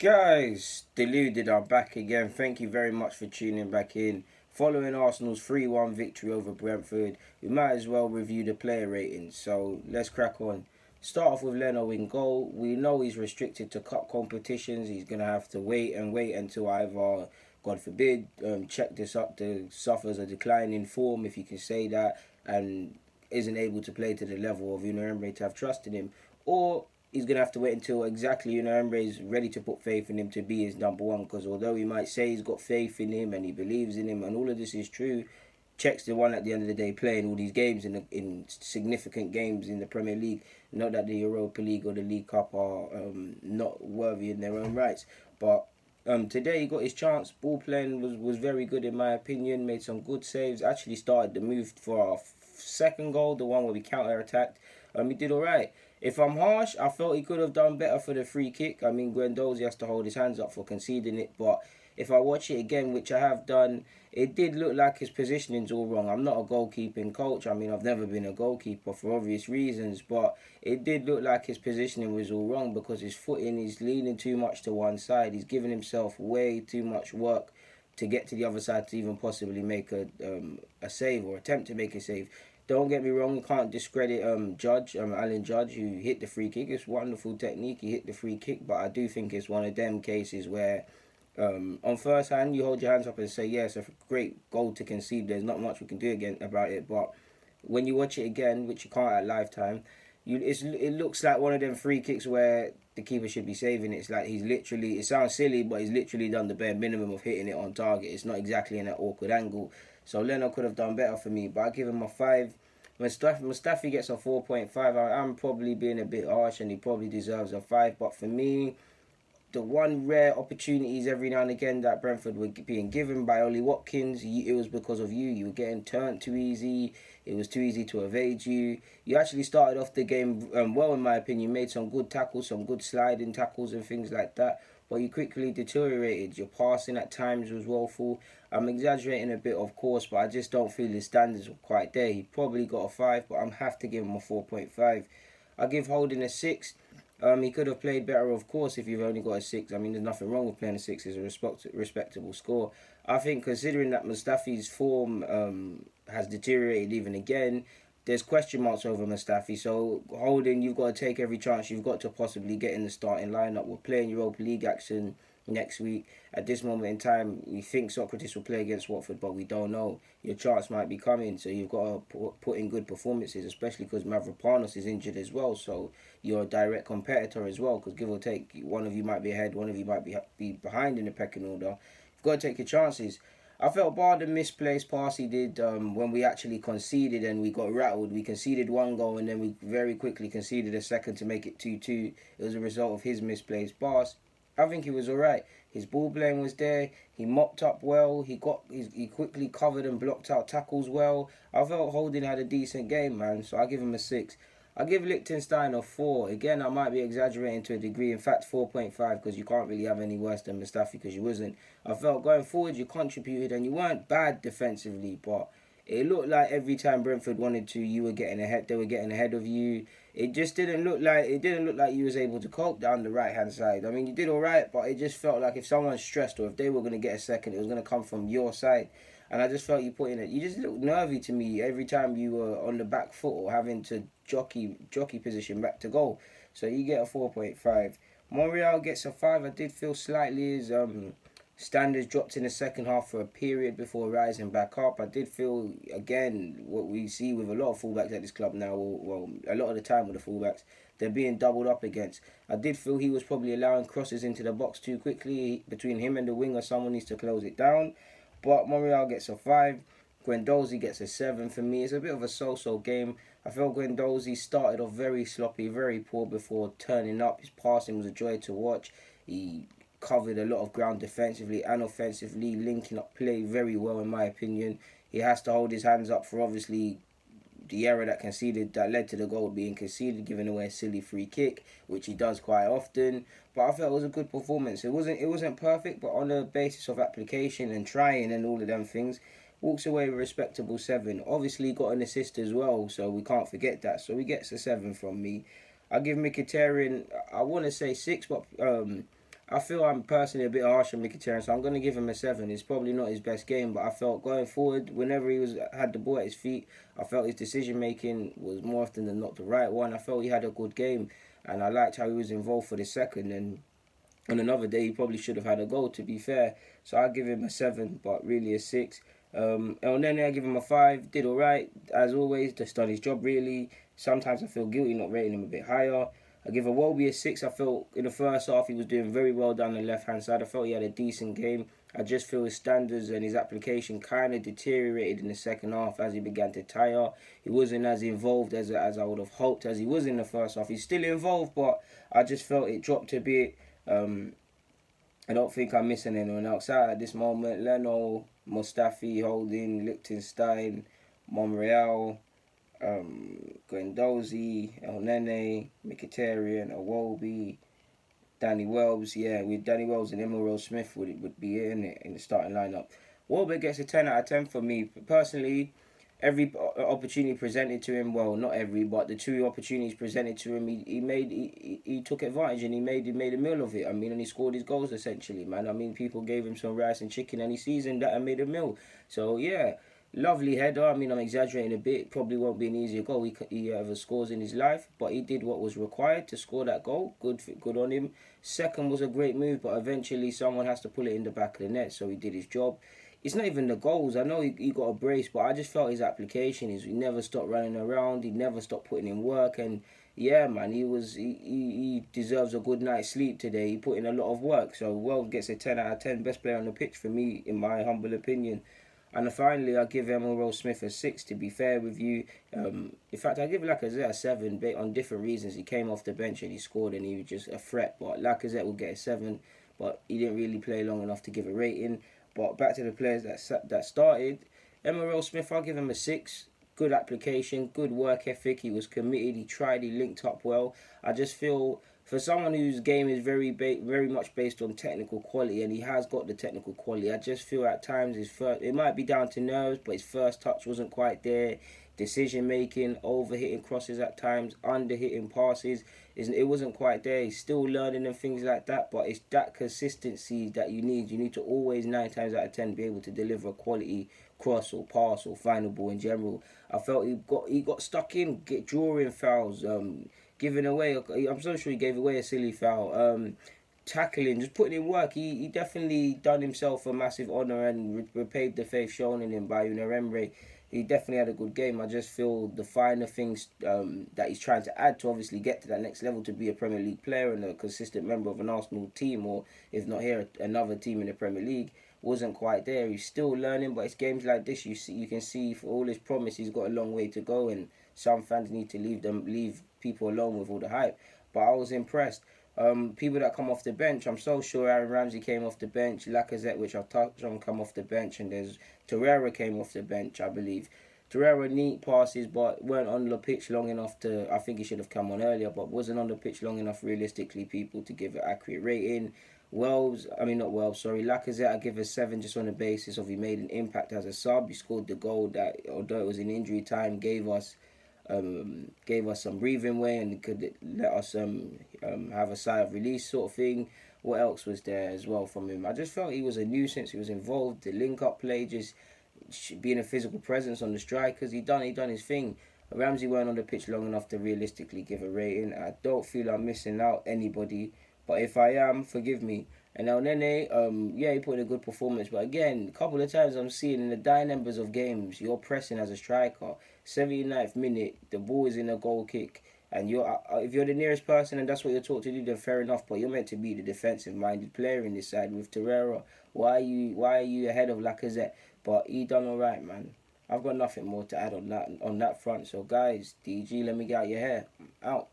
Guys, deluded are back again. Thank you very much for tuning back in. Following Arsenal's 3-1 victory over Brentford, we might as well review the player ratings. So let's crack on. Start off with Leno in goal. We know he's restricted to cup competitions. He's going to have to wait until either, God forbid, check this up to suffers a decline in form, if you can say that, and isn't able to play to the level of Unai Emery to have trust in him. Or he's going to have to wait until exactly Emery is ready to put faith in him to be his number one. Because although he might say he's got faith in him and he believes in him and all of this is true, Czech's the one at the end of the day playing all these games in significant games in the Premier League. Not that the Europa League or the League Cup are not worthy in their own rights. But today he got his chance. Ball playing was very good in my opinion. Made some good saves. Actually started the move for our second goal, the one where we counter-attacked. He did alright. If I'm harsh, I felt he could have done better for the free kick. I mean, Guendouzi has to hold his hands up for conceding it. But if I watch it again, which I have done, it did look like his positioning's all wrong. I'm not a goalkeeping coach. I mean, I've never been a goalkeeper for obvious reasons. But it did look like his positioning was all wrong because his footing is leaning too much to one side. He's giving himself way too much work to get to the other side to even possibly make a save or attempt to make a save. Don't get me wrong, you can't discredit Alan Judge, who hit the free kick. It's wonderful technique, he hit the free kick, but I do think it's one of them cases where on first hand you hold your hands up and say, yeah, it's a great goal to concede, there's not much we can do again about it, but when you watch it again, which you can't at lifetime, it looks like one of them free kicks where the keeper should be saving it. It's like he's literally, it sounds silly, but he's literally done the bare minimum of hitting it on target. It's not exactly in that awkward angle. So Leno could have done better for me, but I give him a 5. Mustafi gets a 4.5. I'm probably being a bit harsh and he probably deserves a 5, but for me, the one rare opportunities every now and again that Brentford were being given by Ollie Watkins, it was because of you. You were getting turned too easy. It was too easy to evade you. You actually started off the game well, in my opinion. You made some good tackles, some good sliding tackles and things like that. But you quickly deteriorated. Your passing at times was woeful. I'm exaggerating a bit, of course, but I just don't feel his standards were quite there. He probably got a 5, but I'm have to give him a 4.5. I give Holding a 6. He could have played better, of course, if you've only got a 6. I mean, there's nothing wrong with playing a 6. It's a respectable score. I think considering that Mustafi's form has deteriorated even again, there's question marks over Mustafi. So, Holding, you've got to take every chance you've got to possibly get in the starting lineup. We're playing Europa League action next week. At this moment in time, we think Socrates will play against Watford, but we don't know. Your chance might be coming, so you've got to put in good performances, especially because Mavropanos is injured as well. So you're a direct competitor as well, because give or take, one of you might be ahead, one of you might be behind in the pecking order. You've got to take your chances. I felt bar the misplaced pass he did when we actually conceded and we got rattled. We conceded one goal and then we very quickly conceded a second to make it 2-2. It was a result of his misplaced pass. I think he was alright. His ball playing was there. He mopped up well. He quickly covered and blocked out tackles well. I felt Holding had a decent game, man. So I give him a 6. I give Liechtenstein a 4. Again, I might be exaggerating to a degree. In fact, 4.5 because you can't really have any worse than Mustafi because you wasn't. I felt going forward you contributed and you weren't bad defensively, but it looked like every time Brentford wanted to, you were getting ahead. They were getting ahead of you. It just didn't look like you was able to cope down the right hand side. I mean, you did all right, but it just felt like if someone's stressed or if they were going to get a second, it was going to come from your side. And I just felt you put in it. You just looked nervy to me every time you were on the back foot or having to jockey position back to goal. So you get a 4.5. Monreal gets a 5. I did feel slightly his standards dropped in the second half for a period before rising back up. I did feel, again, what we see with a lot of fullbacks at this club now, well, a lot of the time with the fullbacks, they're being doubled up against. I did feel he was probably allowing crosses into the box too quickly. Between him and the winger, someone needs to close it down. But Monreal gets a 5. Guendouzi gets a 7 for me. It's a bit of a so-so game. I felt Guendouzi started off very sloppy, very poor before turning up. His passing was a joy to watch. He covered a lot of ground defensively and offensively, linking up play very well in my opinion. He has to hold his hands up for obviously the error that led to the goal being conceded, giving away a silly free kick, which he does quite often. But I felt it was a good performance. It wasn't perfect, but on the basis of application and trying and all of them things, walks away with a respectable 7. Obviously got an assist as well, so we can't forget that. So he gets a 7 from me. I give Mkhitaryan, I want to say 6, but I feel I'm personally a bit harsh on Mkhitaryan, so I'm going to give him a 7. It's probably not his best game, but I felt going forward, whenever he had the ball at his feet, I felt his decision making was more often than not the right one. I felt he had a good game, and I liked how he was involved for the second. And on another day, he probably should have had a goal, to be fair. So I'll give him a 7, but really a 6. El Nene, I give him a 5. Did alright, as always, just done his job really. Sometimes I feel guilty not rating him a bit higher. I give a Welbeck a 6. I felt in the first half he was doing very well down the left-hand side. I felt he had a decent game. I just feel his standards and his application kind of deteriorated in the second half as he began to tire. He wasn't as involved as I would have hoped as he was in the first half. He's still involved, but I just felt it dropped a bit. I don't think I'm missing anyone else out at this moment. Leno, Mustafi, Holding, Liechtenstein, Monreal, Guendouzi, El Nene, Mkhitaryan, Iwobi, Danny Wells. Yeah, with Danny Wells and Emil Smith would be in the starting lineup. Welbeck gets a 10 out of 10 for me. Personally, every opportunity presented to him, well, not every, but the 2 opportunities presented to him, he took advantage and he made a meal of it. I mean, and he scored his goals essentially, man. I mean, people gave him some rice and chicken and he seasoned that and made a meal. So yeah, lovely header. I mean, I'm exaggerating a bit. Probably won't be an easier goal he ever scores in his life, but he did what was required to score that goal. Good on him. Second was a great move, but eventually someone has to pull it in the back of the net, so he did his job. It's not even the goals. I know he got a brace, but I just felt his application is he never stopped running around. He never stopped putting in work, and yeah, man, he deserves a good night's sleep today. He put in a lot of work, so Wells gets a 10 out of 10. Best player on the pitch for me, in my humble opinion. And finally, I give Emil Smith a 6, to be fair with you. In fact, I give Lacazette a 7 on different reasons. He came off the bench and he scored and he was just a threat. But Lacazette will get a 7, but he didn't really play long enough to give a rating. But back to the players that started. Emil Smith, I'll give him a 6. Good application, good work ethic. He was committed, he tried, he linked up well. I just feel for someone whose game is very much based on technical quality, and he has got the technical quality, I just feel at times it might be down to nerves, but his first touch wasn't quite there. Decision making, over hitting crosses at times, under hitting passes, it wasn't quite there. He's still learning and things like that, but it's that consistency that you need. You need to always 9 times out of 10 be able to deliver a quality cross or pass or final ball in general. I felt he got stuck in, drawing fouls, giving away. I'm so sure he gave away a silly foul. Tackling, just putting in work. He definitely done himself a massive honour and repaid the faith shown in him by Unai. He definitely had a good game. I just feel the finer things that he's trying to add to obviously get to that next level, to be a Premier League player and a consistent member of an Arsenal team, or if not here, another team in the Premier League, wasn't quite there. He's still learning, but it's games like this you can see for all his promise he's got a long way to go, and some fans need to leave people alone with all the hype. But I was impressed. People that come off the bench, I'm so sure Aaron Ramsey came off the bench, Lacazette, which I've touched on, come off the bench, and there's Torreira came off the bench, I believe. Torreira, neat passes, but weren't on the pitch long enough to, I think he should have come on earlier, but wasn't on the pitch long enough, realistically, people, to give an accurate rating. Lacazette, I give a 7 just on the basis of he made an impact as a sub. He scored the goal that, although it was in injury time, gave us some breathing way and could let us have a sigh of release sort of thing. What else was there as well from him? I just felt he was a nuisance. He was involved. The link-up play, just being a physical presence on the strikers. He done his thing. Ramsey weren't on the pitch long enough to realistically give a rating. I don't feel I'm missing out anybody, but if I am, forgive me. And El Nene, he put in a good performance, but again, a couple of times I'm seeing in the dying numbers of games, you're pressing as a striker. 79th minute, the ball is in a goal kick, and if you're the nearest person and that's what you're taught to do, then fair enough. But you're meant to be the defensive-minded player in this side with Torreira. Why are you ahead of Lacazette? But he done all right, man. I've got nothing more to add on that front. So guys, DG, let me get out your hair. I'm out.